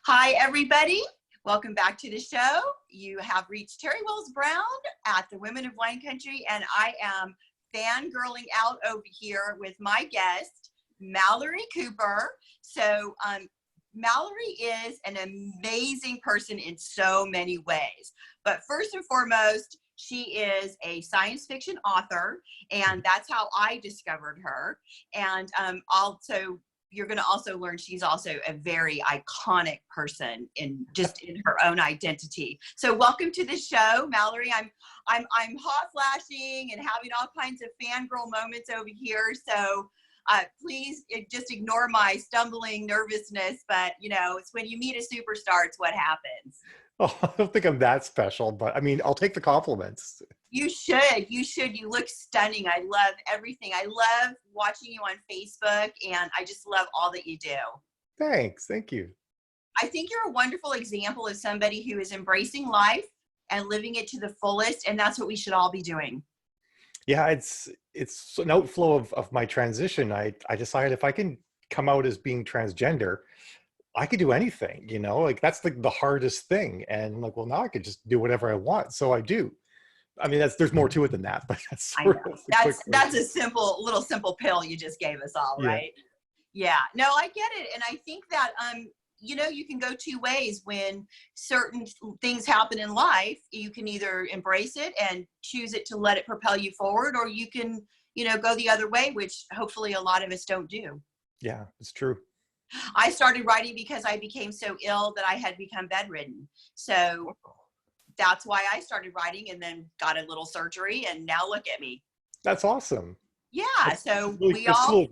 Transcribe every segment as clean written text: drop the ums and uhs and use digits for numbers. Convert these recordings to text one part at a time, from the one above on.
Hi, everybody. Welcome back to the show. You have reached Terry Brown at the Women of Wine Country, and I am fangirling out over here with my guest, Malorie Cooper. So, Malorie is an amazing person in so many ways. But first and foremost, she is a science fiction author, and that's how I discovered her. And also, you're going to also learn she's also a very iconic person in her own identity. So welcome to the show, Malorie. I'm hot flashing and having all kinds of fangirl moments over here. So please just ignore my stumbling nervousness. But you know, it's when you meet a superstar, it's what happens. Oh, I don't think I'm that special, but I mean, I'll take the compliments. You should. You look stunning. I love everything. I love watching you on Facebook, and I just love all that you do. Thanks. Thank you. I think you're a wonderful example of somebody who is embracing life and living it to the fullest, and that's what we should all be doing. Yeah, it's an outflow of my transition. I decided if I can come out as being transgender, I could do anything, you know, like that's the hardest thing. And like, well, now I could just do whatever I want. So I do. I mean, there's more to it than that, but that's that's a simple pill you just gave us all, right? Yeah. No, I get it. And I think that, you know, you can go two ways when certain things happen in life. You can either embrace it and choose it to let it propel you forward, or you can, you know, go the other way, which hopefully a lot of us don't do. Yeah, it's true. I started writing because I became so ill that I had become bedridden. So that's why I started writing, and then got a little surgery, and now look at me. That's awesome. Yeah. That's so really, we all, cool.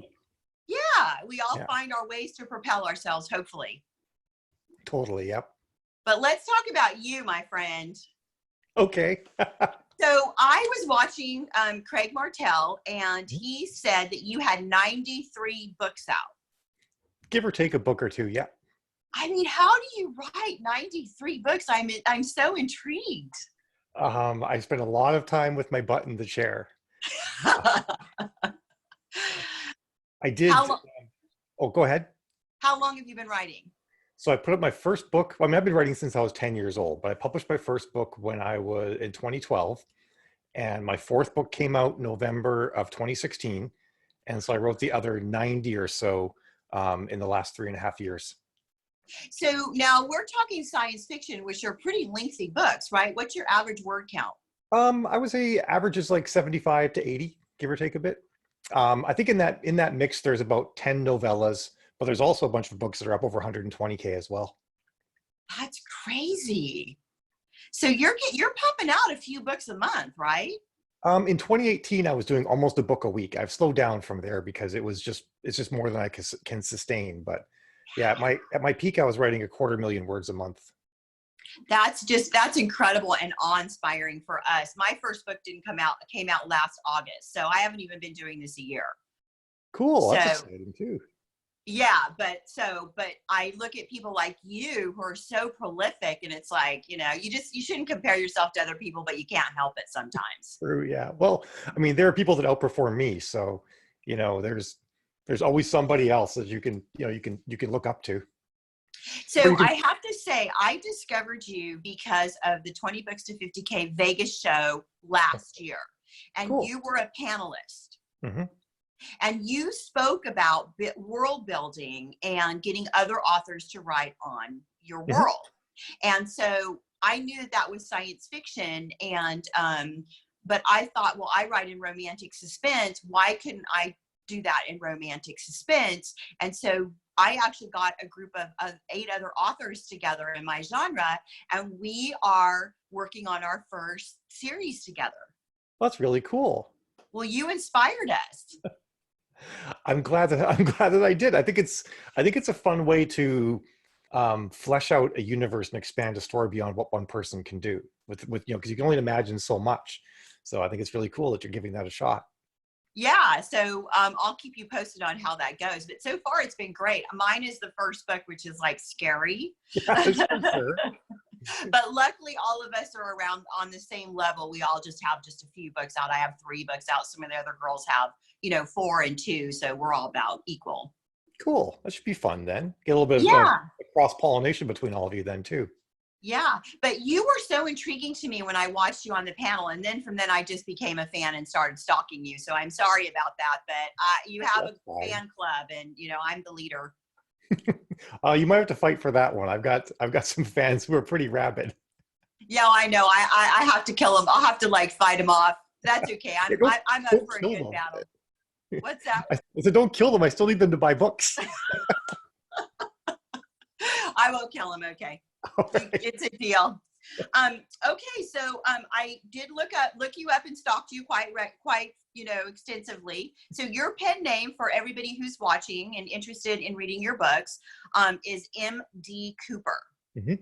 we all find our ways to propel ourselves, hopefully. Totally. Yep. But let's talk about you, my friend. Okay. So I was watching Craig Martell, and he said that you had 93 books out. Give or take a book or two. Yeah. I mean, how do you write 93 books? I'm so intrigued. I spent a lot of time with my butt in the chair. I did. Oh, go ahead. How long have you been writing? So I put up my first book. Well, I mean, I've been writing since I was 10 years old, but I published my first book when I was in 2012. And my fourth book came out November of 2016. And so I wrote the other 90 or so in the last 3.5 years. So now we're talking science fiction, which are pretty lengthy books, right? What's your average word count? I would say average is like 75 to 80, give or take a bit. I think in that mix, there's about 10 novellas, but there's also a bunch of books that are up over 120K as well. That's crazy. So you're pumping out a few books a month, right? In 2018, I was doing almost a book a week. I've slowed down from there because it's just more than I can sustain. But yeah, at my peak, I was writing 250,000 words a month. That's incredible and awe-inspiring for us. My first book came out last August, so I haven't even been doing this a year. Cool, that's exciting too. Yeah, but I look at people like you who are so prolific, and it's like, you know, you shouldn't compare yourself to other people, but you can't help it sometimes. True, yeah. Well, I mean, there are people that outperform me, so you know, there's always somebody else that you can look up to. So I have to say, I discovered you because of the 20 Books to 50K Vegas show last year, and Cool. You were a panelist. Mm-hmm. And you spoke about world building and getting other authors to write on your world. And so I knew that was science fiction. And, but I thought, well, I write in romantic suspense. Why couldn't I do that in romantic suspense? And so I actually got a group of 8 other authors together in my genre, and we are working on our first series together. That's really cool. Well, you inspired us. I'm glad that I did. I think it's a fun way to flesh out a universe and expand a story beyond what one person can do with you know, because you can only imagine so much. So I think it's really cool that you're giving that a shot. Yeah, so I'll keep you posted on how that goes. But so far, it's been great. Mine is the first book, which is like scary. Yeah, sure. But luckily, all of us are around on the same level. We all just have just a few books out. I have 3 books out. Some of the other girls have, you know, 4 and 2. So we're all about equal. Cool. That should be fun then. Get a little bit of cross-pollination between all of you then too. Yeah, but you were so intriguing to me when I watched you on the panel, and then from then I just became a fan and started stalking you. So I'm sorry about that, but you have That's a fine. fan club, and I'm the leader. You might have to fight for that one. I've got some fans who are pretty rabid. Yeah, I know. I have to kill them. I'll have to like fight them off. That's okay. Yeah, I'm up don't for a kill good them. battle. What's that? I said, don't kill them. I still need them to buy books. I won't kill him. Okay. All right. It's a deal. Okay, so I did look you up and stalked you quite extensively. So your pen name for everybody who's watching and interested in reading your books is M.D. Cooper. Mm-hmm.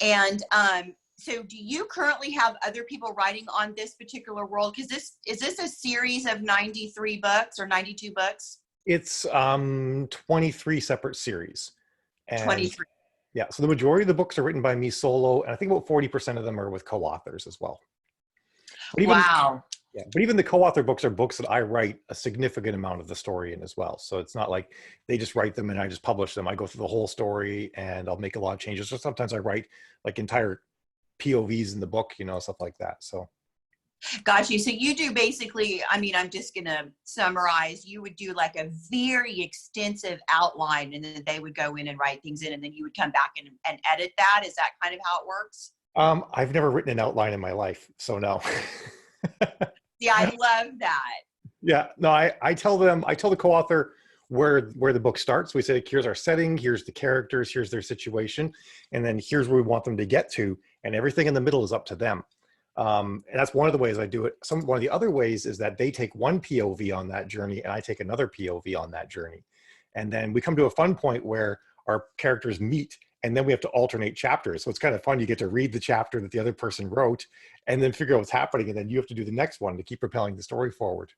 And so do you currently have other people writing on this particular world? Because is this a series of 93 books or 92 books? It's 23 separate series. And 23. yeah, so the majority of the books are written by me solo, and I think about 40% of them are with co-authors as well. But even, Wow. yeah, but even the co-author books are books that I write a significant amount of the story in as well. So it's not like they just write them and I just publish them. I go through the whole story and I'll make a lot of changes. So sometimes I write like entire POVs in the book, stuff like that. So. Got you. So you do basically, I'm just going to summarize. You would do like a very extensive outline, and then they would go in and write things in, and then you would come back and edit that. Is that kind of how it works? I've never written an outline in my life, so no. See, I love that. Yeah, no, I tell the co-author where the book starts. We say, here's our setting, here's the characters, here's their situation, and then here's where we want them to get to, and everything in the middle is up to them. And that's one of the ways I do it. One of the other ways is that they take one POV on that journey and I take another POV on that journey. And then we come to a fun point where our characters meet and then we have to alternate chapters. So it's kind of fun. You get to read the chapter that the other person wrote and then figure out what's happening. And then you have to do the next one to keep propelling the story forward.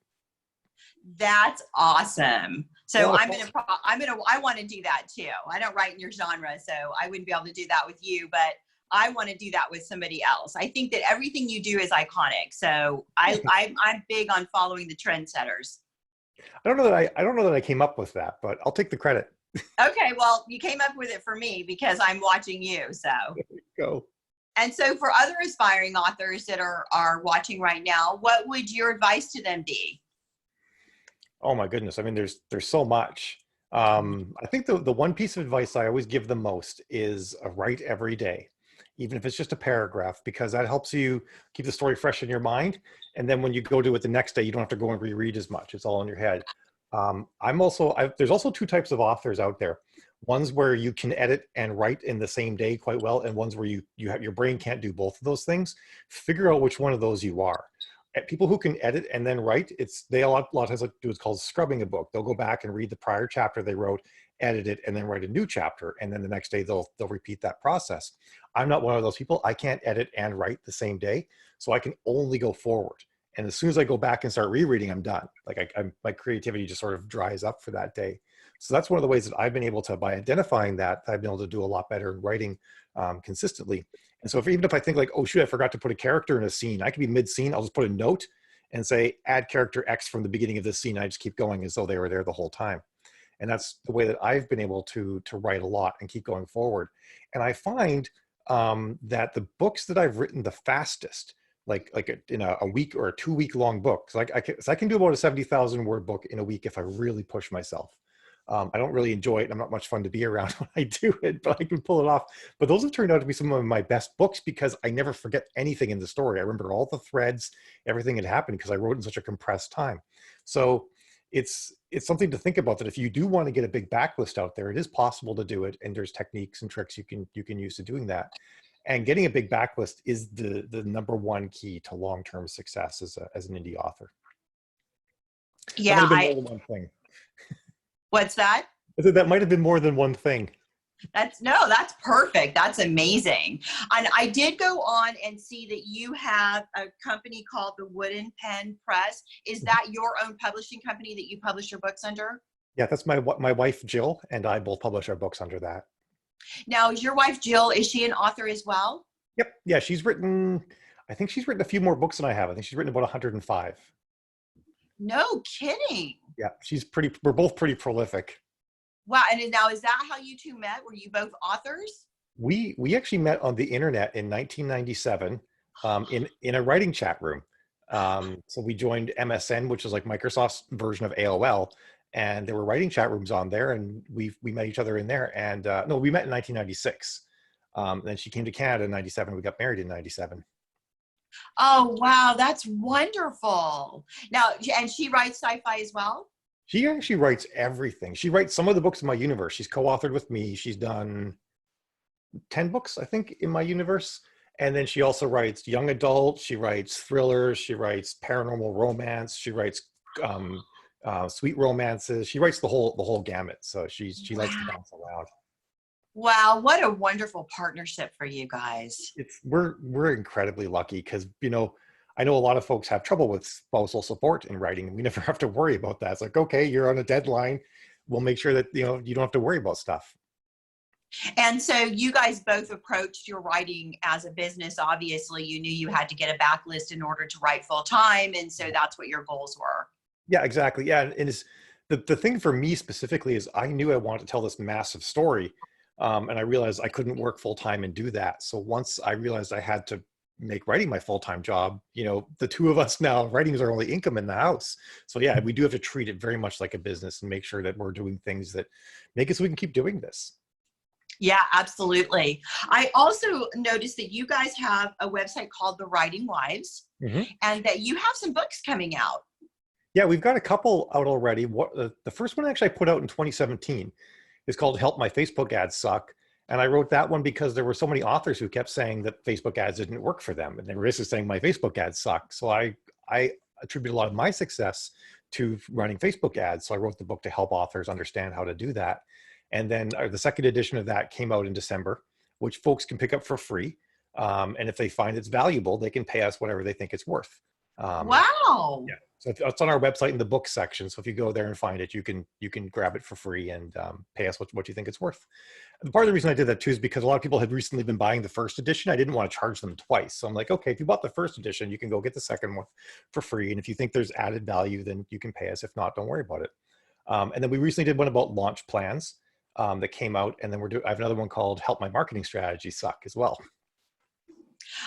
That's awesome. So Well, I want to do that too. I don't write in your genre, so I wouldn't be able to do that with you, but I want to do that with somebody else. I think that everything you do is iconic. So I'm big on following the trendsetters. I don't know that I came up with that, but I'll take the credit. Okay, well, you came up with it for me because I'm watching you. So There you go. And so for other aspiring authors that are watching right now, what would your advice to them be? Oh my goodness. I mean, there's so much. I think the one piece of advice I always give the most is write every day, even if it's just a paragraph, because that helps you keep the story fresh in your mind. And then when you go do it the next day, you don't have to go and reread as much. It's all in your head. There's also two types of authors out there. Ones where you can edit and write in the same day quite well, and ones where you have your brain can't do both of those things. Figure out which one of those you are. People who can edit and then write, a lot of times do what's called scrubbing a book. They'll go back and read the prior chapter they wrote, edit it, and then write a new chapter. And then the next day they'll repeat that process. I'm not one of those people. I can't edit and write the same day, so I can only go forward. And as soon as I go back and start rereading, I'm done. Like my creativity just sort of dries up for that day. So that's one of the ways that I've been able to, by identifying that, I've been able to do a lot better in writing consistently. And so even if I think like, oh shoot, I forgot to put a character in a scene, I could be mid-scene, I'll just put a note and say, add character X from the beginning of this scene. I just keep going as though they were there the whole time. And that's the way that I've been able to write a lot and keep going forward. And I find that the books that I've written the fastest, in a week or a 2 week long book, so I can do about a 70,000 word book in a week if I really push myself. I don't really enjoy it. I'm not much fun to be around when I do it, but I can pull it off. But those have turned out to be some of my best books because I never forget anything in the story. I remember all the threads, everything that happened because I wrote in such a compressed time. So it's something to think about, that if you do want to get a big backlist out there, it is possible to do it. And there's techniques and tricks you can use to doing that. And getting a big backlist is the number one key to long-term success as an indie author. Yeah, that might have been more than one thing. What's that? I said that might have been more than one thing. That's perfect. That's amazing. And I did go on and see that you have a company called the Wooden Pen Press. Is that your own publishing company that you publish your books under? Yeah, that's my wife, Jill, and I both publish our books under that. Now, is your wife, Jill, is she an author as well? Yep. Yeah, I think she's written a few more books than I have. I think she's written about 105. No kidding. Yeah, we're both pretty prolific. Wow. And now, is that how you two met? Were you both authors? We actually met on the internet in 1997 in a writing chat room. So we joined MSN, which is like Microsoft's version of AOL, and there were writing chat rooms on there, and we met each other in there. And no, we met in 1996. Then she came to Canada in 97. We got married in 97. Oh, wow. That's wonderful. Now, and she writes sci-fi as well? She actually writes everything. She writes some of the books in my universe. She's co-authored with me. She's done 10 books, I think, in my universe. And then she also writes young adult. She writes thrillers. She writes paranormal romance. She writes sweet romances. She writes the whole gamut. So she likes to Wow. bounce around. Wow. What a wonderful partnership for you guys. We're incredibly lucky because I know a lot of folks have trouble with spousal support in writing. We never have to worry about that. It's like, okay, you're on a deadline. We'll make sure that you don't have to worry about stuff. And so you guys both approached your writing as a business. Obviously, you knew you had to get a backlist in order to write full time. And so that's what your goals were. Yeah, exactly. Yeah, and it's the thing for me specifically is I knew I wanted to tell this massive story, and I realized I couldn't work full time and do that. So once I realized I had to make writing my full time job, the two of us now, writing is our only income in the house. So yeah, we do have to treat it very much like a business and make sure that we're doing things that make it so we can keep doing this. Yeah, absolutely. I also noticed that you guys have a website called The Writing Wives Mhm. and that you have some books coming out. Yeah, we've got a couple out already. The first one actually I put out in 2017 is called "Help My Facebook Ads Suck," and I wrote that one because there were so many authors who kept saying that Facebook ads didn't work for them, and they were basically saying my Facebook ads suck. So I attribute a lot of my success to running Facebook ads. So I wrote the book to help authors understand how to do that. And then the second edition of that came out in December, which folks can pick up for free. And if they find it's valuable, they can pay us whatever they think it's worth. Wow. Yeah, so it's on our website in the book section. So if you go there and find it, you can grab it for free and pay us what you think it's worth. And part of the reason I did that too is because a lot of people had recently been buying the first edition. I didn't want to charge them twice, so I'm like, okay, if you bought the first edition, you can go get the second one for free. And if you think there's added value, then you can pay us. If not, don't worry about it. And then we recently did one about launch plans that came out, and then I have another one called "Help My Marketing Strategy Suck" as well.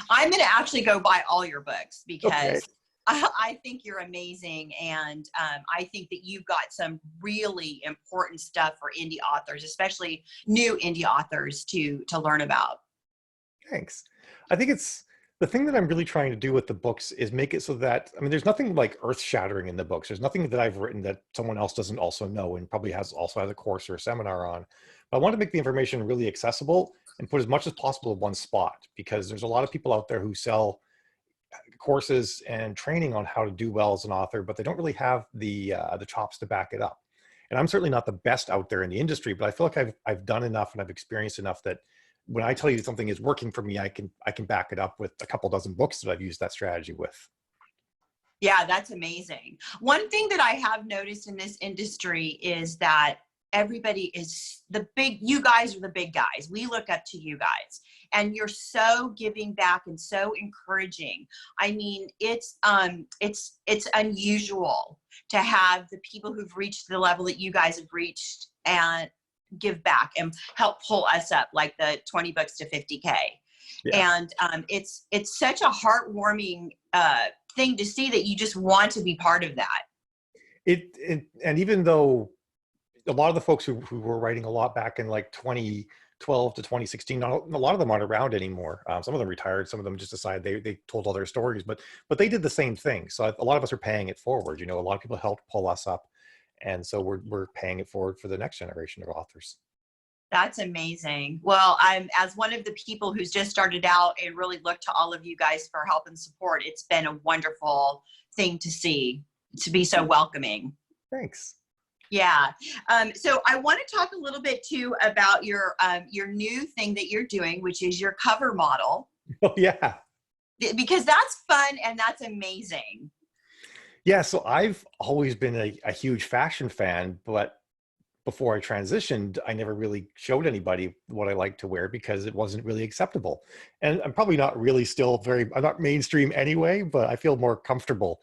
I'm going to actually go buy all your books Okay. because I think you're amazing. And I think that you've got some really important stuff for indie authors, especially new indie authors to learn about. Thanks. I think it's the thing that I'm really trying to do with the books is make it so that, I mean, there's nothing like earth shattering in the books. There's nothing that I've written that someone else doesn't also know and probably also has a course or a seminar on. But I want to make the information really accessible and put as much as possible in one spot, because there's a lot of people out there who sell courses and training on how to do well as an author, but they don't really have the chops to back it up. And I'm certainly not the best out there in the industry, but I feel like I've done enough and I've experienced enough that when I tell you something is working for me, I can back it up with a couple dozen books that I've used that strategy with. Yeah, that's amazing. One thing that I have noticed in this industry is that everybody is you guys are the big guys. We look up to you guys and you're so giving back and so encouraging. I mean, it's unusual to have the people who've reached the level that you guys have reached and give back and help pull us up like the 20 bucks to 50K. Yeah. And it's such a heartwarming thing to see that you just want to be part of that. And even though a lot of the folks who were writing a lot back in like 2012 to 2016, a lot of them aren't around anymore. Some of them retired. Some of them just decided they told all their stories, but they did the same thing. So a lot of us are paying it forward. A lot of people helped pull us up, and so we're paying it forward for the next generation of authors. That's amazing. Well, I'm as one of the people who's just started out and really looked to all of you guys for help and support. It's been a wonderful thing to see, to be so welcoming. Thanks. Yeah. So I want to talk a little bit too about your new thing that you're doing, which is your cover model. Oh yeah. Because that's fun and that's amazing. Yeah. So I've always been a huge fashion fan, but before I transitioned, I never really showed anybody what I like to wear because it wasn't really acceptable. And I'm probably not really I'm not mainstream anyway, but I feel more comfortable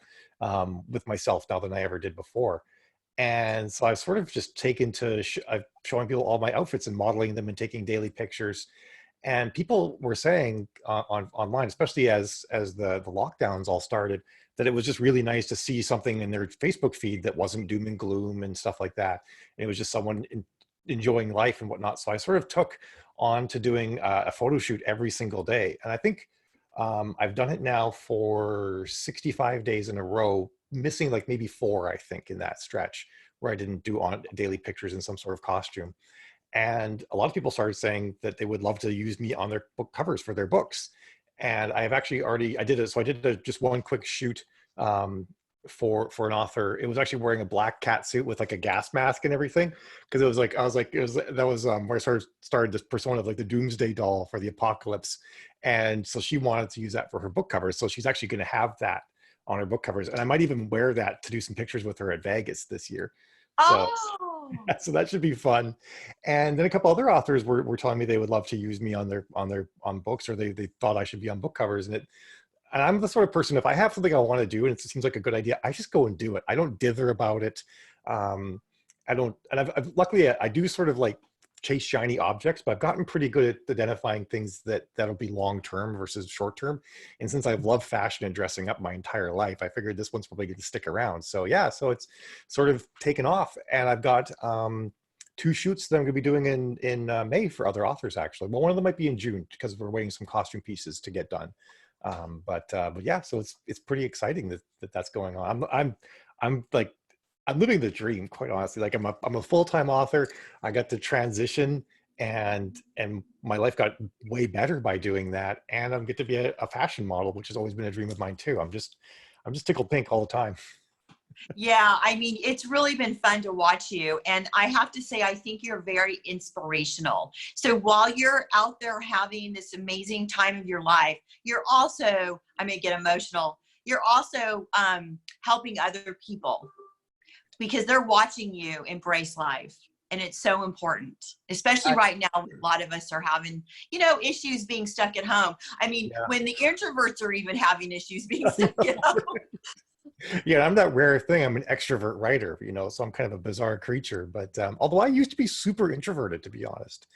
with myself now than I ever did before. And so I've sort of just taken to showing people all my outfits and modeling them and taking daily pictures. And people were saying online, especially as the lockdowns all started, that it was just really nice to see something in their Facebook feed that wasn't doom and gloom and stuff like that. And it was just someone enjoying life and whatnot. So I sort of took on to doing a photo shoot every single day. And I think I've done it now for 65 days in a row, missing like maybe 4, I think, in that stretch where I didn't do on daily pictures in some sort of costume. And a lot of people started saying that they would love to use me on their book covers for their books. And I have actually already, I did it. So I did just one quick shoot for an author. It was actually wearing a black cat suit with like a gas mask and everything. Cause it was like, I was like, that was where I started this persona of like the doomsday doll for the apocalypse. And so she wanted to use that for her book covers. So she's actually going to have that on her book covers. And I might even wear that to do some pictures with her at Vegas this year. So, Oh, so that should be fun. And then a couple other authors were telling me they would love to use me on books, or they thought I should be on book covers. And I'm the sort of person, if I have something I want to do and it seems like a good idea, I just go and do it. I don't dither about it. I don't, and I've luckily I do sort of like chase shiny objects, but I've gotten pretty good at identifying things that'll be long-term versus short-term. And since I've loved fashion and dressing up my entire life, I figured this one's probably going to stick around. So yeah, so it's sort of taken off, and I've got 2 shoots that I'm going to be doing in May for other authors, actually. Well, one of them might be in June because we're waiting some costume pieces to get done. But yeah, so it's pretty exciting that's going on. I'm like, I'm living the dream, quite honestly. Like I'm a full-time author. I got to transition, and my life got way better by doing that. And I'm get to be a fashion model, which has always been a dream of mine too. I'm just tickled pink all the time. yeah. I mean, it's really been fun to watch you. And I have to say, I think you're very inspirational. So while you're out there having this amazing time of your life, you're also, I may get emotional, you're also helping other people because they're watching you embrace life. And it's so important, especially right now. A lot of us are having, issues being stuck at home. I mean, Yeah. when the introverts are even having issues being stuck at home. Yeah, I'm that rare thing. I'm an extrovert writer, so I'm kind of a bizarre creature. But although I used to be super introverted, to be honest,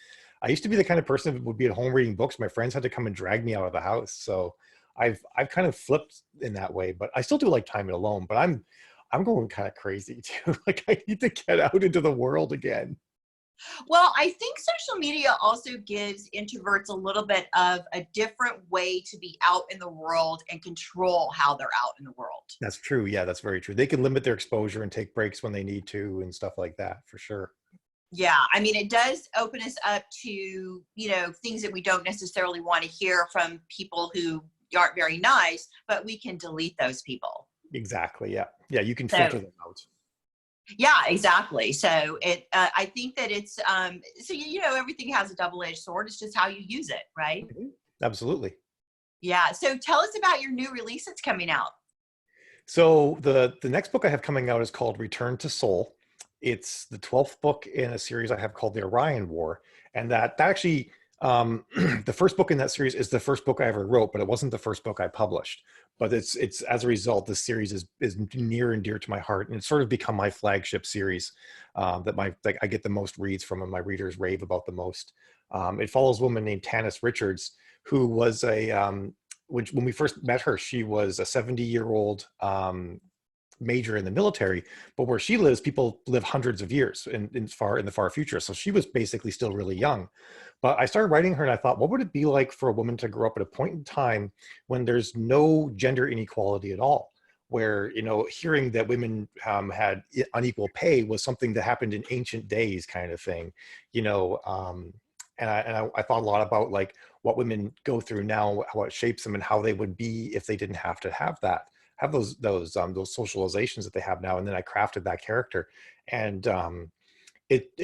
I used to be the kind of person that would be at home reading books. My friends had to come and drag me out of the house. So I've kind of flipped in that way. But I still do like time alone. But I'm going kind of crazy too. Like I need to get out into the world again. Well, I think social media also gives introverts a little bit of a different way to be out in the world and control how they're out in the world. That's true. Yeah, that's very true. They can limit their exposure and take breaks when they need to and stuff like that, for sure. Yeah, I mean, it does open us up to, things that we don't necessarily want to hear from people who aren't very nice, but we can delete those people. Exactly. Yeah. Yeah. You can So, filter them out. yeah, exactly. So I think that it's, so, everything has a double-edged sword. It's just how you use it, right? Mhm. Absolutely. Yeah. So tell us about your new release that's coming out. So the next book I have coming out is called Return to Soul. It's the 12th book in a series I have called the Orion War. And that actually, the first book in that series is the first book I ever wrote, but it wasn't the first book I published. But it's as a result, this series is near and dear to my heart, and it's sort of become my flagship series that I get the most reads from, and my readers rave about the most. It follows a woman named Tanis Richards, who was when we first met her, she was a 70-year-old major in the military, but where she lives, people live hundreds of years in the far future. So she was basically still really young. But I started writing her and I thought, what would it be like for a woman to grow up at a point in time when there's no gender inequality at all? Where, hearing that women had unequal pay was something that happened in ancient days kind of thing, and I thought a lot about like what women go through now, how it shapes them, and how they would be if they didn't have to have those socializations that they have now. And then I crafted that character, and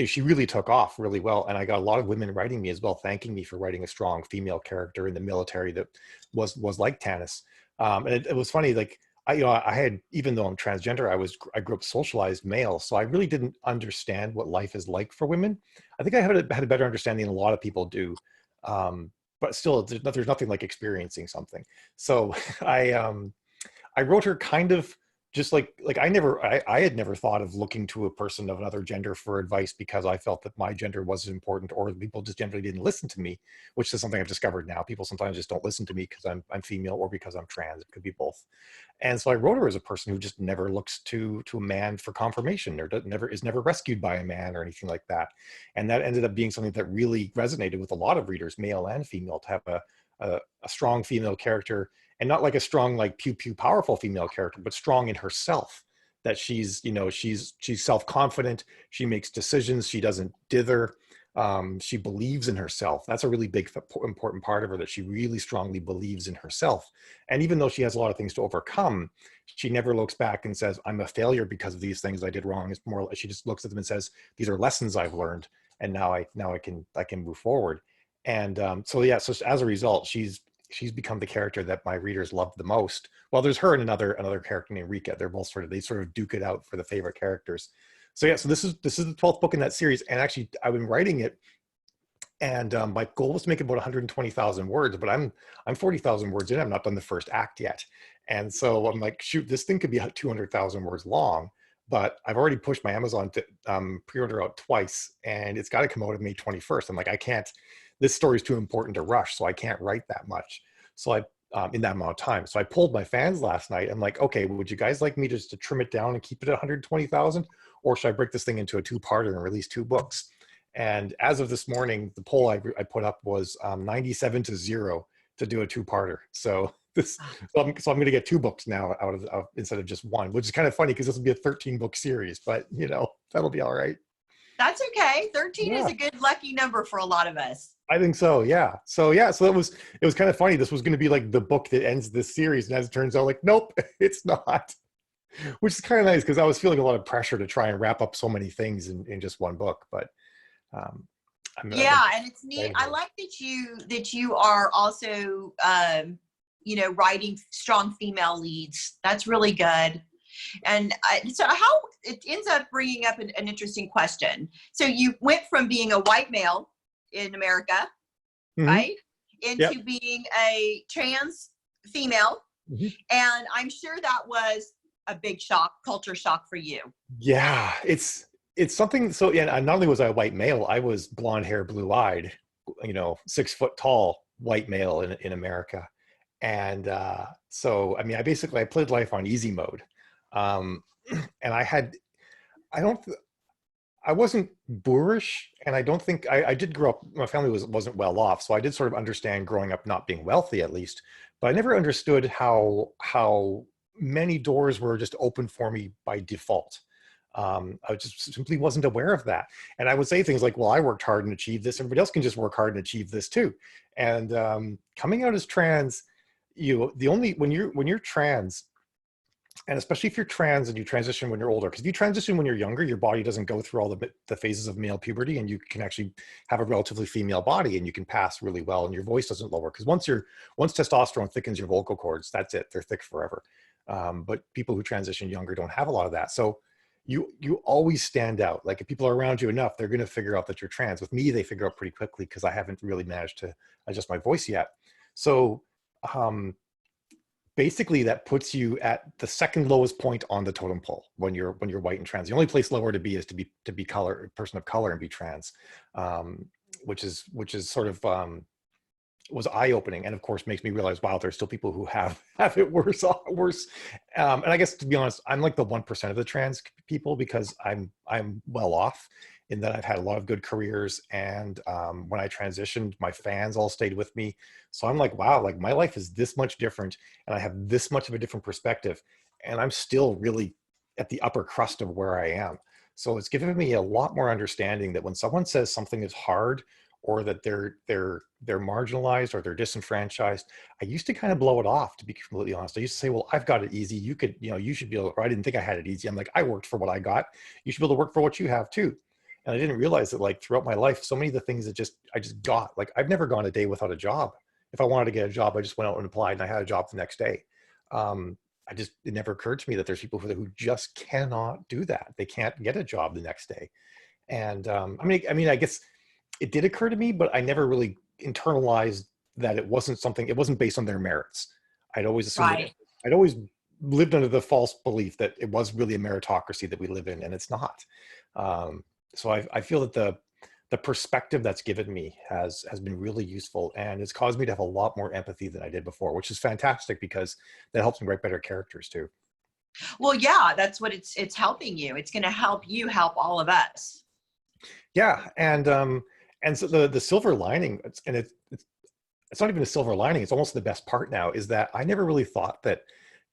she really took off really well. And I got a lot of women writing me as well, thanking me for writing a strong female character in the military that was like Tanis. And it was funny, like I had, even though I'm transgender, I grew up socialized male, so I really didn't understand what life is like for women. I think I had a better understanding than a lot of people do, but still, there's nothing like experiencing something. So I wrote her kind of just like I had never thought of looking to a person of another gender for advice because I felt that my gender wasn't important, or people just generally didn't listen to me, which is something I've discovered now. People sometimes just don't listen to me because I'm female or because I'm trans. It could be both. And so I wrote her as a person who just never looks to a man for confirmation, or is never rescued by a man or anything like that. And that ended up being something that really resonated with a lot of readers, male and female, to have a strong female character, and not like a strong, like pew pew powerful female character, but strong in herself, that she's, you know, she's self-confident, she makes decisions, she doesn't dither, she believes in herself. That's a really big important part of her, that she really strongly believes in herself. And even though she has a lot of things to overcome, she never looks back and says, I'm a failure because of these things I did wrong. It's more like she just looks at them and says, these are lessons I've learned, and now I can move forward. And so yeah, so as a result, she's become the character that my readers love the most. Well, there's her and another character named Rika. They're both they sort of duke it out for the favorite characters. So yeah, so this is the 12th book in that series, and actually I've been writing it, and my goal was to make it about 120,000 words, but I'm 40,000 words in. I'm not done the first act yet, and so I'm like, shoot, this thing could be 200,000 words long. But I've already pushed my Amazon to pre-order out twice, and it's got to come out of May 21st. I'm like, I can't. This story is too important to rush, so I can't write that much. So I in that amount of time. So I pulled my fans last night. I'm like, okay, would you guys like me just to trim it down and keep it at 120,000, or should I break this thing into a two-parter and release 2 books? And as of this morning, the poll I put up was 97-0 to do a 2-parter. So I'm going to get 2 books now out of instead of just 1, which is kind of funny because this will be a 13-book series, but you know, that'll be all right. That's okay. 13 is a good lucky number for a lot of us. I think so. Yeah. So it was kind of funny. This was going to be like the book that ends this series. And as it turns out, like, nope, it's not, which is kind of nice because I was feeling a lot of pressure to try and wrap up so many things in just 1 book. But yeah, and it's neat. I like that you are also, you know, writing strong female leads. That's really good. And so how it ends up bringing up an interesting question. So you went from being a white male in America, right, into being a trans female. And I'm sure that was a big culture shock for you. Yeah, it's something. So yeah, not only was I a white male, I was blonde hair, blue eyed, you know, 6 foot tall white male in America. And so, I mean, I played life on easy mode. And I wasn't boorish, and I don't think I did grow up, my family wasn't well off. So I did sort of understand growing up not being wealthy, at least, but I never understood how many doors were just open for me by default. I just simply wasn't aware of that. And I would say things like, well, I worked hard and achieved this. Everybody else can just work hard and achieve this too. And coming out as trans, when you're trans, and especially if you're trans and you transition when you're older, because if you transition when you're younger, your body doesn't go through all the phases of male puberty, and you can actually have a relatively female body, and you can pass really well, and your voice doesn't lower. Because once testosterone thickens your vocal cords, that's it, they're thick forever. But people who transition younger don't have a lot of that. So you always stand out. Like if people are around you enough, they're going to figure out that you're trans. With me, they figure out pretty quickly because I haven't really managed to adjust my voice yet. So basically that puts you at the second lowest point on the totem pole when you're white and trans. The only place lower to be is to be a person of color and be trans, which is sort of was eye-opening, and of course makes me realize, wow, there's still people who have it worse. And I guess, to be honest, I'm like the 1% of the trans people, because I'm well off in that I've had a lot of good careers, and when I transitioned, my fans all stayed with me. So I'm like, wow, like my life is this much different, and I have this much of a different perspective, and I'm still really at the upper crust of where I am. So it's given me a lot more understanding that when someone says something is hard, or that they're marginalized or they're disenfranchised, I used to kind of blow it off, to be completely honest. I used to say, well, I've got it easy. You could, you should be able to, or I didn't think I had it easy. I'm like, I worked for what I got. You should be able to work for what you have too. And I didn't realize that, like, throughout my life, so many of the things that I just got, like, I've never gone a day without a job. If I wanted to get a job, I just went out and applied, and I had a job the next day. It never occurred to me that there's people who just cannot do that. They can't get a job the next day. And I mean, I guess it did occur to me, but I never really internalized that it wasn't based on their merits. I'd always assumed I'd always lived under the false belief that it was really a meritocracy that we live in, and it's not. So I feel that the perspective that's given me has been really useful, and it's caused me to have a lot more empathy than I did before, which is fantastic because that helps me write better characters too. Well, yeah, that's what it's helping you. It's going to help you help all of us. Yeah, and so the silver lining, it's not even a silver lining, it's almost the best part now, is that I never really thought that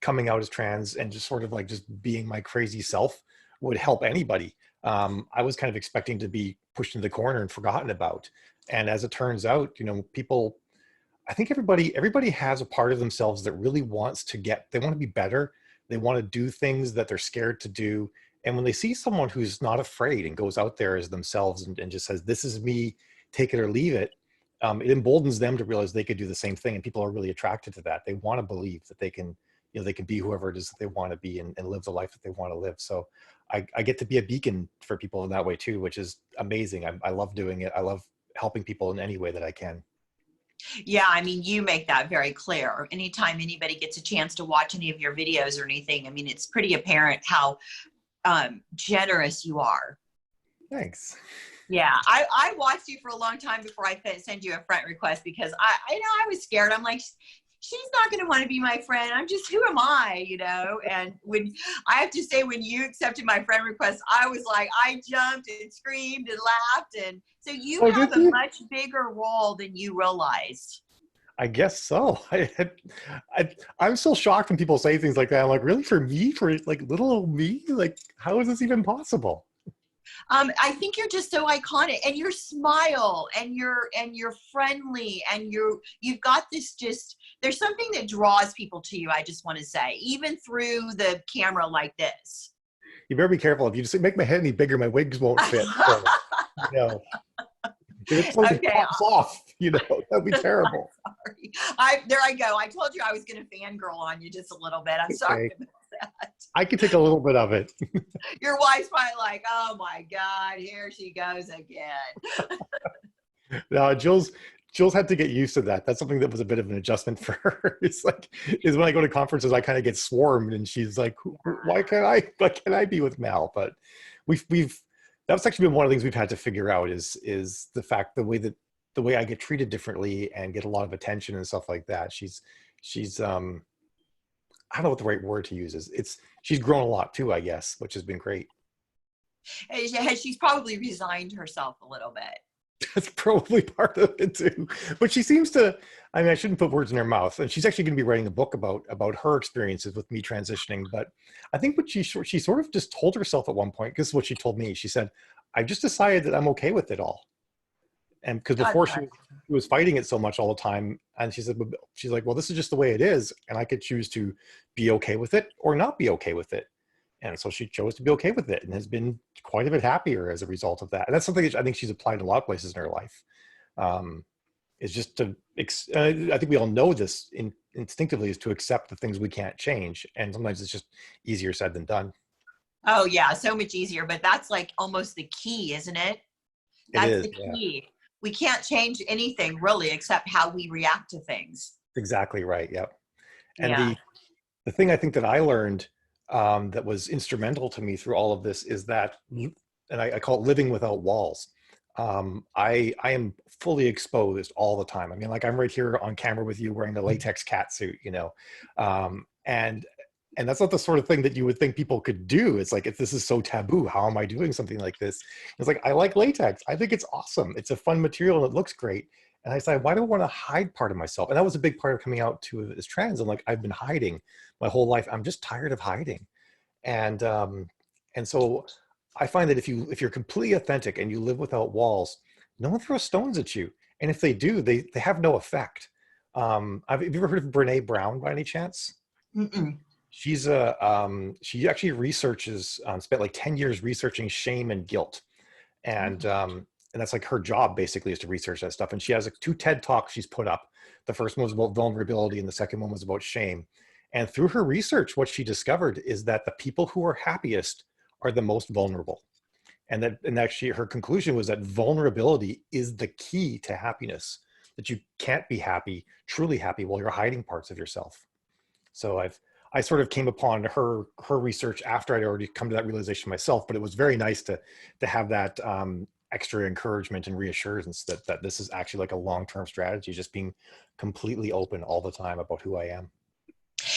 coming out as trans and just sort of like just being my crazy self would help anybody. I was kind of expecting to be pushed into the corner and forgotten about. And as it turns out, you know, people, I think everybody has a part of themselves that really wants to they want to be better. They want to do things that they're scared to do. And when they see someone who's not afraid and goes out there as themselves and just says, this is me, take it or leave it, it emboldens them to realize they could do the same thing. And people are really attracted to that. They want to believe that they can, you know, they can be whoever it is that they want to be and live the life that they want to live. So I get to be a beacon for people in that way too, which is amazing. I love doing it. I love helping people in any way that I can. Yeah, I mean, you make that very clear. Anytime anybody gets a chance to watch any of your videos or anything, I mean, it's pretty apparent how generous you are. Thanks. Yeah, I watched you for a long time before I sent you a friend request because I was scared. I'm like, she's not going to want to be my friend. I'm just, who am I, you know? And when I have to say, when you accepted my friend request, I was like, I jumped and screamed and laughed. And so you have a much bigger role than you realized. I guess so. I'm still shocked when people say things like that. I'm like, really, for me, for like little old me? Like, how is this even possible? I think you're just so iconic, and your smile, and you're friendly, and you've got this, just, there's something that draws people to you. I just want to say, even through the camera like this. You better be careful. If you just make my head any bigger, my wigs won't fit. So, you know, if it totally pops off, you know, that'd be terrible. Sorry. There I go. I told you I was going to fangirl on you just a little bit. I'm sorry about that. I could take a little bit of it. Your wife's probably like, oh my God, here she goes again. No, Jill's had to get used to that. That's something that was a bit of an adjustment for her. It's like, is when I go to conferences, I kind of get swarmed, and she's like, why can't I be with Mal? But that's actually been one of the things we've had to figure out is the fact, the way I get treated differently and get a lot of attention and stuff like that. She's I don't know what the right word to use is. She's grown a lot too, I guess, which has been great. She's probably resigned herself a little bit. That's probably part of it too. But she seems to, I mean, I shouldn't put words in her mouth. And she's actually going to be writing a book about her experiences with me transitioning. But I think what she sort of just told herself at one point, this is what she told me. She said, I just decided that I'm okay with it all. And because before she was fighting it so much all the time, and she's like, well, this is just the way it is, and I could choose to be okay with it or not be okay with it. And so she chose to be okay with it and has been quite a bit happier as a result of that. And that's something that I think she's applied in a lot of places in her life. Is just to, I think we all know this instinctively, is to accept the things we can't change. And sometimes it's just easier said than done. Oh yeah, so much easier. But that's like almost the key, isn't it? That's the key. Yeah. We can't change anything really except how we react to things. Exactly right. Yep. And the thing I think that I learned that was instrumental to me through all of this is that, and I call it living without walls. I am fully exposed all the time. I mean, like, I'm right here on camera with you wearing a latex cat suit, you know, and that's not the sort of thing that you would think people could do. It's like, if this is so taboo, how am I doing something like this? It's like, I like latex. I think it's awesome. It's a fun material and it looks great. And I decided, why do I want to hide part of myself? And that was a big part of coming out to as trans. I'm like, I've been hiding my whole life. I'm just tired of hiding. And so I find that if you're completely authentic and you live without walls, no one throws stones at you. And if they do, they have no effect. Have you ever heard of Brene Brown by any chance? Mm-mm. She's she actually researches, spent like 10 years researching shame and guilt. And that's like her job basically, is to research that stuff. And she has like 2 TED Talks she's put up. The first one was about vulnerability and the second one was about shame. And through her research, what she discovered is that the people who are happiest are the most vulnerable. And actually her conclusion was that vulnerability is the key to happiness, that you can't be happy, truly happy, while you're hiding parts of yourself. So I sort of came upon her research after I'd already come to that realization myself. But it was very nice to have that extra encouragement and reassurance that this is actually like a long-term strategy, just being completely open all the time about who I am.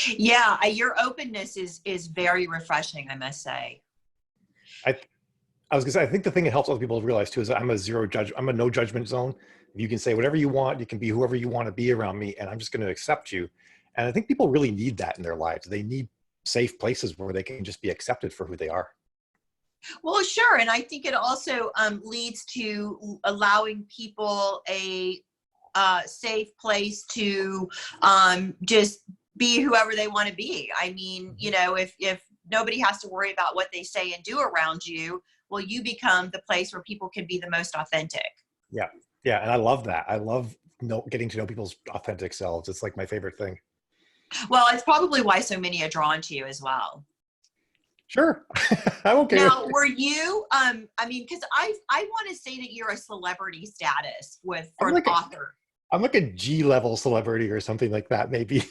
Yeah, your openness is very refreshing, I must say. I I was gonna say, I think the thing that helps other people realize too is that I'm a no judgment zone. You can say whatever you want, you can be whoever you want to be around me, and I'm just going to accept you. And I think people really need that in their lives. They need safe places where they can just be accepted for who they are. Well, sure. And I think it also leads to allowing people a safe place to just be whoever they want to be. I mean, you know, if nobody has to worry about what they say and do around you, well, you become the place where people can be the most authentic. Yeah. Yeah. And I love that. I love getting to know people's authentic selves. It's like my favorite thing. Well, it's probably why so many are drawn to you as well. Sure. I'm okay with Now, were you, I mean, because I want to say that you're a celebrity status for an author. I'm like a G level celebrity or something like that, maybe.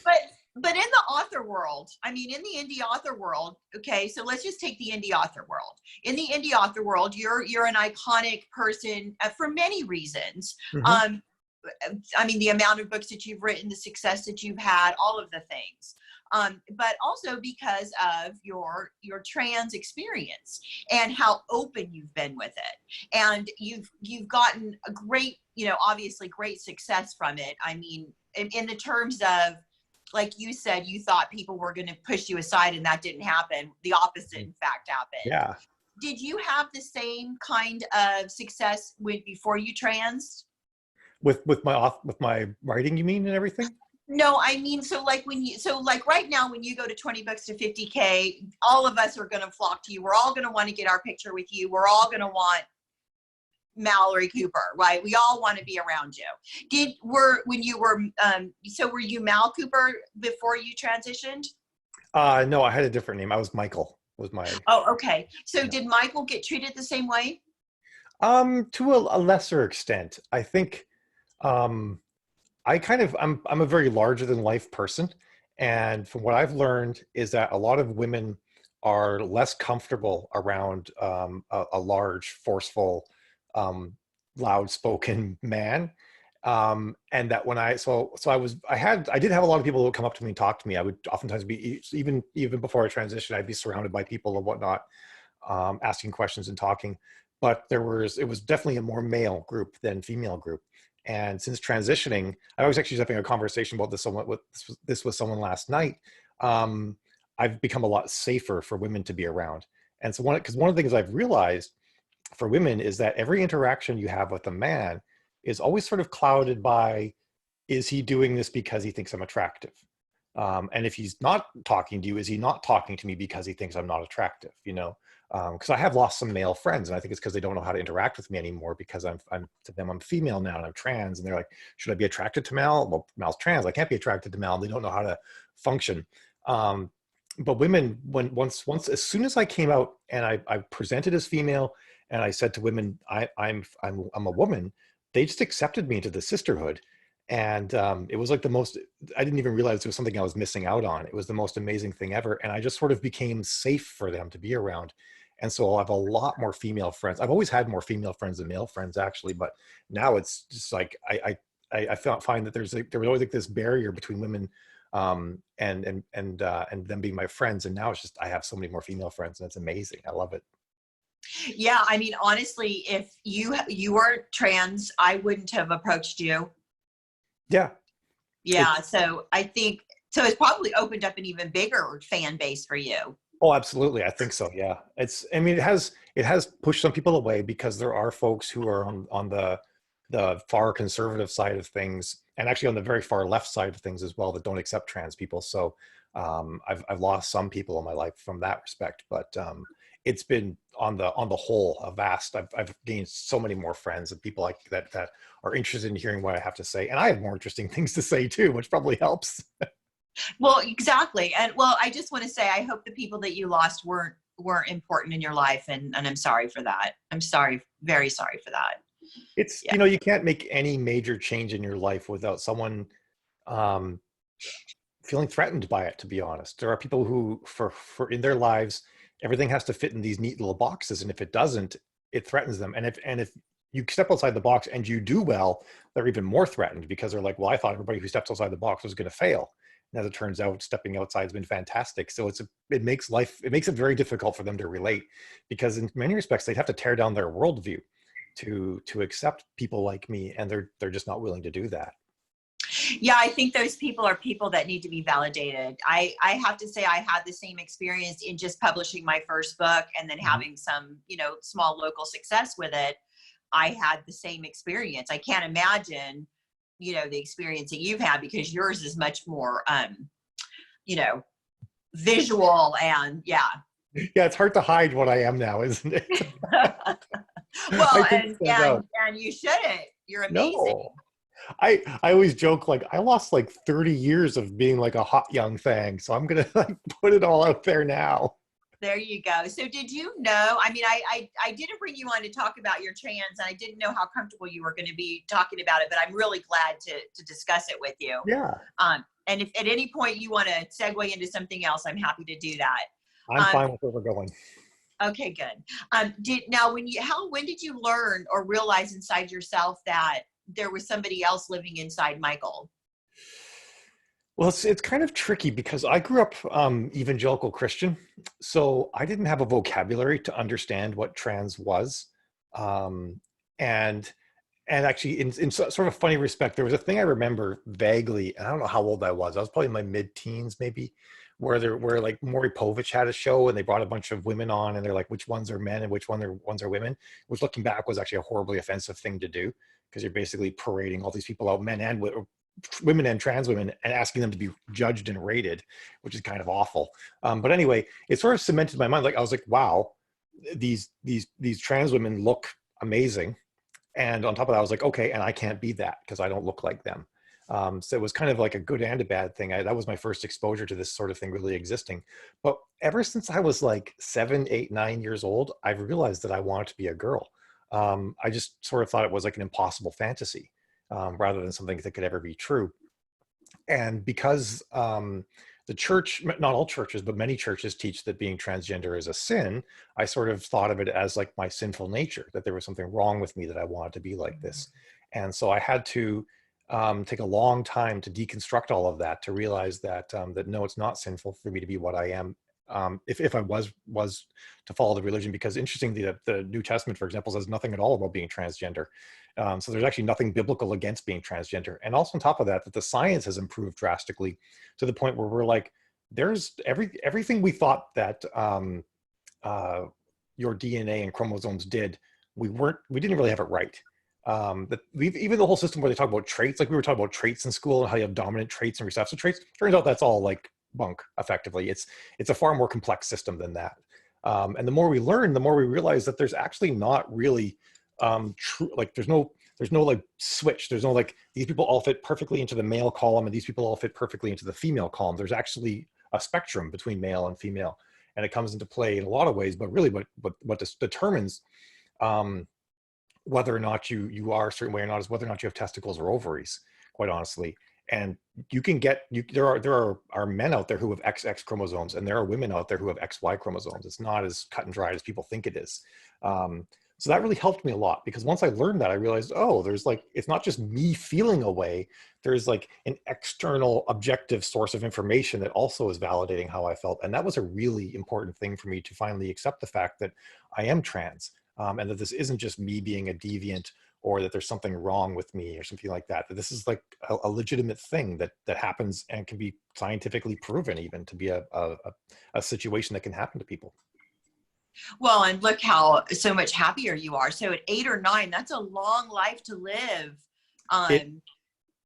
But in the author world, I mean, in the indie author world, okay, so let's just take the indie author world. In the indie author world, you're an iconic person for many reasons. Mm-hmm. I mean, the amount of books that you've written, the success that you've had, all of the things. But also because of your trans experience and how open you've been with it, and you've gotten a great, you know, obviously great success from it. I mean, in the terms of, like you said, you thought people were going to push you aside, and that didn't happen. The opposite, in fact, happened. Yeah. Did you have the same kind of success before you trans? With my writing, you mean, and everything? No, I mean, so like right now, when you go to 20 bucks to 50K, all of us are going to flock to you. We're all going to want to get our picture with you. We're all going to want Malorie Cooper, right? We all want to be around you. Were you Mal Cooper before you transitioned? No, I had a different name. I was Michael. Was my Oh, okay. So yeah. did Michael get treated the same way? To a lesser extent. I think I'm a very larger than life person. And from what I've learned is that a lot of women are less comfortable around a large, forceful, loud spoken man. And that when I did have a lot of people who would come up to me and talk to me. I would oftentimes be, even before I transitioned, I'd be surrounded by people and whatnot, asking questions and talking. But it was definitely a more male group than female group. And since transitioning, I was actually having a conversation about this with someone last night. I've become a lot safer for women to be around. And so because one of the things I've realized for women is that every interaction you have with a man is always sort of clouded by, is he doing this because he thinks I'm attractive? And if he's not talking to you, is he not talking to me because he thinks I'm not attractive? You know, because I have lost some male friends, and I think it's because they don't know how to interact with me anymore, because I'm to them, I'm female now and I'm trans, and they're like, should I be attracted to Mal? Well, Mal's trans, I can't be attracted to Mal. They don't know how to function. But women, once as soon as I came out and I presented as female, and I said to women, I'm a woman, they just accepted me into the sisterhood. And it was like I didn't even realize it was something I was missing out on. It was the most amazing thing ever. And I just sort of became safe for them to be around. And so I have a lot more female friends. I've always had more female friends than male friends, actually, but now it's just like, I find that there was always like this barrier between women and them being my friends. And now it's just, I have so many more female friends, and it's amazing. I love it. Yeah, I mean, honestly, if you were trans, I wouldn't have approached you. Yeah. Yeah, so I think it's probably opened up an even bigger fan base for you. Oh, absolutely. I think so. Yeah. I mean, it has pushed some people away, because there are folks who are on the far conservative side of things, and actually on the very far left side of things as well, that don't accept trans people. So I've lost some people in my life from that respect, but it's been on the whole a vast. I've gained so many more friends and people like that are interested in hearing what I have to say, and I have more interesting things to say too, which probably helps. Well, exactly. And well, I just want to say, I hope the people that you lost weren't important in your life. And I'm sorry for that. I'm sorry. Very sorry for that. It's, Yeah. you can't make any major change in your life without someone feeling threatened by it, to be honest. There are people who, for in their lives, everything has to fit in these neat little boxes, and if it doesn't, it threatens them. And if you step outside the box and you do well, they're even more threatened because they're like, well, I thought everybody who steps outside the box was going to fail. And as it turns out, stepping outside has been fantastic. So it makes it very difficult for them to relate, because in many respects they'd have to tear down their worldview to accept people like me, and they're just not willing to do that. Yeah, I think those people are people that need to be validated. I have to say I had the same experience in just publishing my first book and then having some, small local success with it. I had the same experience. I can't imagine, the experience that you've had, because yours is much more, visual and yeah. Yeah, it's hard to hide what I am now, isn't it? Well, and you shouldn't. You're amazing. No. I always joke, like, I lost like 30 years of being like a hot young thing, so I'm gonna like put it all out there now. There you go. So did you know, I mean, I didn't bring you on to talk about your trans, and I didn't know how comfortable you were going to be talking about it, but I'm really glad to discuss it with you. Yeah. And if at any point you want to segue into something else, I'm happy to do that. I'm fine with where we're going. Okay, good. When did you learn or realize inside yourself that there was somebody else living inside Michael? Well, it's kind of tricky because I grew up evangelical Christian, so I didn't have a vocabulary to understand what trans was, and actually, in sort of a funny respect, there was a thing I remember vaguely, and I don't know how old I was. I was probably in my mid-teens, maybe, where like Maury Povich had a show, and they brought a bunch of women on, and they're like, which ones are men and which ones are women, which looking back was actually a horribly offensive thing to do, because you're basically parading all these people out, men and women and trans women, and asking them to be judged and rated, which is kind of awful. But anyway, it sort of cemented in my mind. Like, I was like, wow, these trans women look amazing. And on top of that, I was like, okay, and I can't be that because I don't look like them. So it was kind of like a good and a bad thing. That was my first exposure to this sort of thing really existing. But ever since I was like 7, 8, 9 years old, I've realized that I wanted to be a girl. I just sort of thought it was like an impossible fantasy, rather than something that could ever be true. And because the church, not all churches, but many churches teach that being transgender is a sin, I sort of thought of it as like my sinful nature, that there was something wrong with me, that I wanted to be like this. And so I had to take a long time to deconstruct all of that, to realize that that no, it's not sinful for me to be what I am. If I was to follow the religion, because interestingly, the New Testament, for example, says nothing at all about being transgender. So there's actually nothing biblical against being transgender. And also on top of that, that the science has improved drastically to the point where we're like, there's everything we thought that your DNA and chromosomes did, we didn't really have it right. That even the whole system where they talk about traits, like we were talking about traits in school and how you have dominant traits and recessive traits, turns out that's all like bunk, effectively. It's a far more complex system than that. And the more we learn, the more we realize that there's actually not really true, like there's no like switch. There's no like, these people all fit perfectly into the male column and these people all fit perfectly into the female column. There's actually a spectrum between male and female, and it comes into play in a lot of ways. But really what determines whether or not you are a certain way or not is whether or not you have testicles or ovaries, quite honestly. And you can get, there are men out there who have XX chromosomes, and there are women out there who have XY chromosomes. It's not as cut and dried as people think it is. So that really helped me a lot, because once I learned that, I realized, oh, there's like, it's not just me feeling a way, there's like an external objective source of information that also is validating how I felt. And that was a really important thing for me to finally accept the fact that I am trans, and that this isn't just me being a deviant, or that there's something wrong with me or something like that, that this is like a legitimate thing that happens and can be scientifically proven even to be a situation that can happen to people. Well, and look how so much happier you are. So at 8 or 9, that's a long life to live.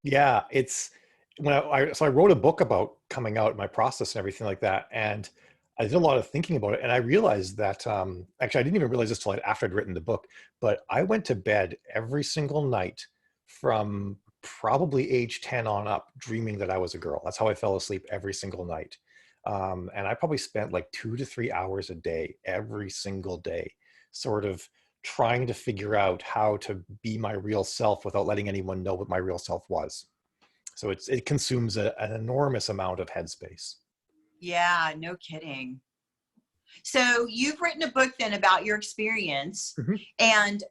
Yeah, it's when I wrote a book about coming out, my process and everything like that, and I did a lot of thinking about it, and I realized that actually I didn't even realize this till after I'd written the book, but I went to bed every single night from probably age 10 on up dreaming that I was a girl. That's how I fell asleep every single night. And I probably spent like 2 to 3 hours a day, every single day, sort of trying to figure out how to be my real self without letting anyone know what my real self was. So it consumes an enormous amount of headspace. Yeah, no kidding. So you've written a book then about your experience, Mhm. and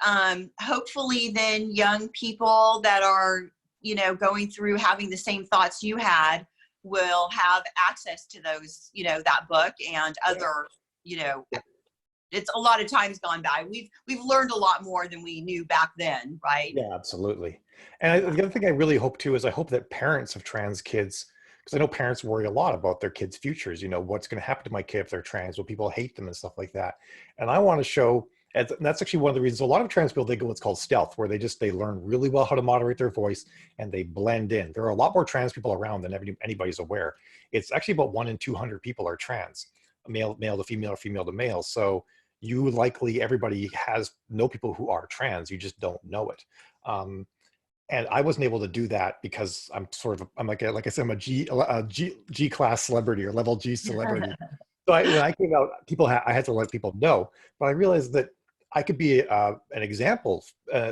hopefully then young people that are, you know, going through having the same thoughts you had will have access to those, you know, that book and other, you know, it's a lot of times gone by. We've learned a lot more than we knew back then, right? Yeah, absolutely. And the other thing I really hope too is I hope that parents of trans kids, because I know parents worry a lot about their kids' futures. You know, what's going to happen to my kid if they're trans? Will people hate them and stuff like that? And I want to show, and that's actually one of the reasons a lot of trans people, they go what's called stealth, where they learn really well how to moderate their voice and they blend in. There are a lot more trans people around than anybody's aware. It's actually about 1 in 200 people are trans, male to female or female to male. So you likely, everybody has know people who are trans, you just don't know it. Um, and I wasn't able to do that because I'm like I said, I'm a G class celebrity or level G celebrity. So when I came out, I had to let people know, but I realized that I could be an example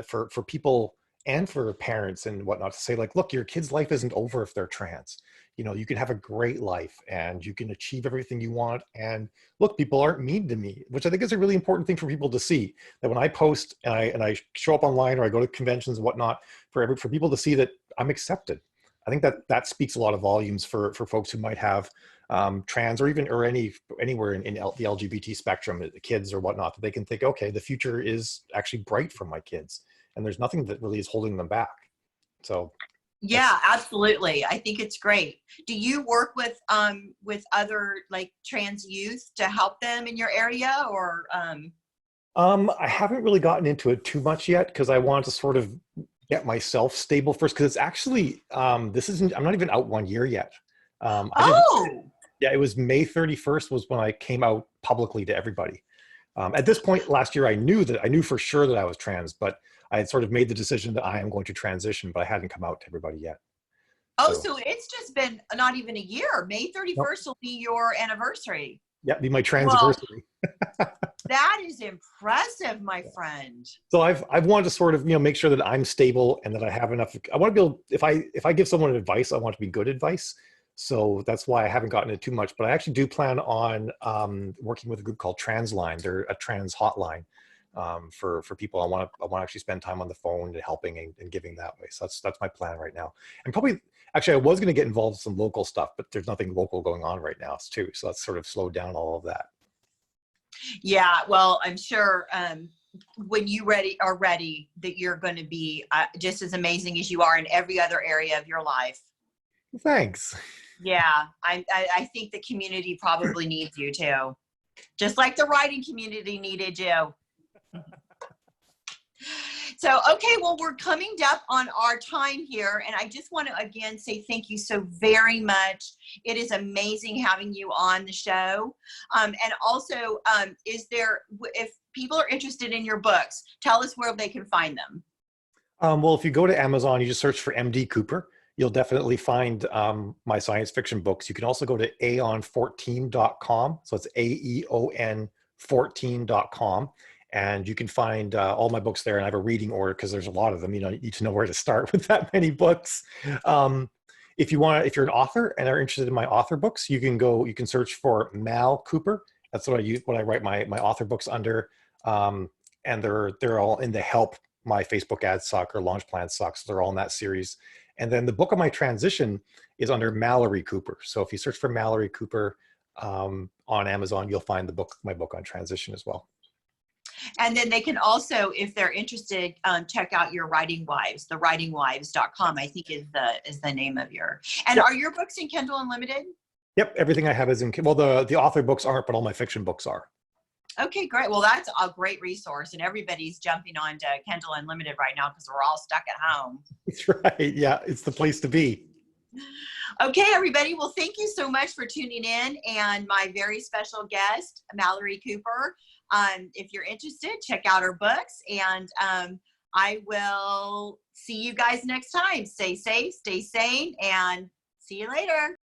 for people and for parents and whatnot to say, like, look, your kid's life isn't over if they're trans. You know, you can have a great life and you can achieve everything you want. And look, people aren't mean to me, which I think is a really important thing for people to see. That when I post and I show up online or I go to conventions and whatnot, for people to see that I'm accepted. I think that speaks a lot of volumes for folks who might have trans or even anywhere in the LGBT spectrum, kids or whatnot, that they can think, okay, the future is actually bright for my kids, and there's nothing that really is holding them back. So Yeah, absolutely. I think it's great. Do you work with other like trans youth to help them in your area or I haven't really gotten into it too much yet because I want to sort of get myself stable first, because it's actually I'm not even out 1 year yet. I did Oh, Yeah, it was May 31st was when I came out publicly to everybody. At this point last year, I knew for sure that I was trans, but I had sort of made the decision that I am going to transition, but I hadn't come out to everybody yet. oh, So, so it's just been not even a year. May no, 31st will be your anniversary. yeah, be my Well, transiversary. that is impressive, my friend. So I've wanted to sort of, make sure that I'm stable and that I have enough. I want to be able, if I give someone advice, I want it to be good advice. So that's why I haven't gotten it too much. But I actually do plan on working with a group called Transline. They're a trans hotline for people. I want to actually spend time on the phone and helping and giving that way. So that's my plan right now. And probably actually I was going to get involved in some local stuff, but there's nothing local going on right now too. So that's sort of slowed down all of that. Yeah, well, I'm sure when you are ready that you're going to be just as amazing as you are in every other area of your life. Thanks. Yeah, I think the community probably needs you too, just like the writing community needed you. So, okay, well, we're coming up on our time here, and I just want to again say thank you so very much. It is amazing having you on the show. And also, if people are interested in your books, tell us where they can find them. Well, if you go to Amazon, you just search for MD Cooper. You'll definitely find my science fiction books. You can also go to aeon14.com. So it's AEON 14.com. And you can find all my books there. And I have a reading order because there's a lot of them. You need to know where to start with that many books. If you're an author and are interested in my author books, you can search for Mal Cooper. That's what I write my author books under. And they're all in the Help My Facebook Ads Suck or Launch Plan Sucks. So they're all in that series. And then the book of my transition is under Malorie Cooper. So if you search for Malorie Cooper on Amazon, you'll find my book on transition as well. And then they can also, if they're interested, check out your Writing Wives. The writingwives.com, I think is the name of your. And Yep. Are your books in Kindle Unlimited? Yep, everything I have is in. Well, the author books aren't, but all my fiction books are. Okay, great. Well, that's a great resource, and everybody's jumping on to Kindle Unlimited right now because we're all stuck at home. That's right. Yeah, it's the place to be. Okay, everybody. Well, thank you so much for tuning in, and my very special guest, Malorie Cooper. If you're interested, check out her books, and I will see you guys next time. Stay safe, stay sane, and see you later.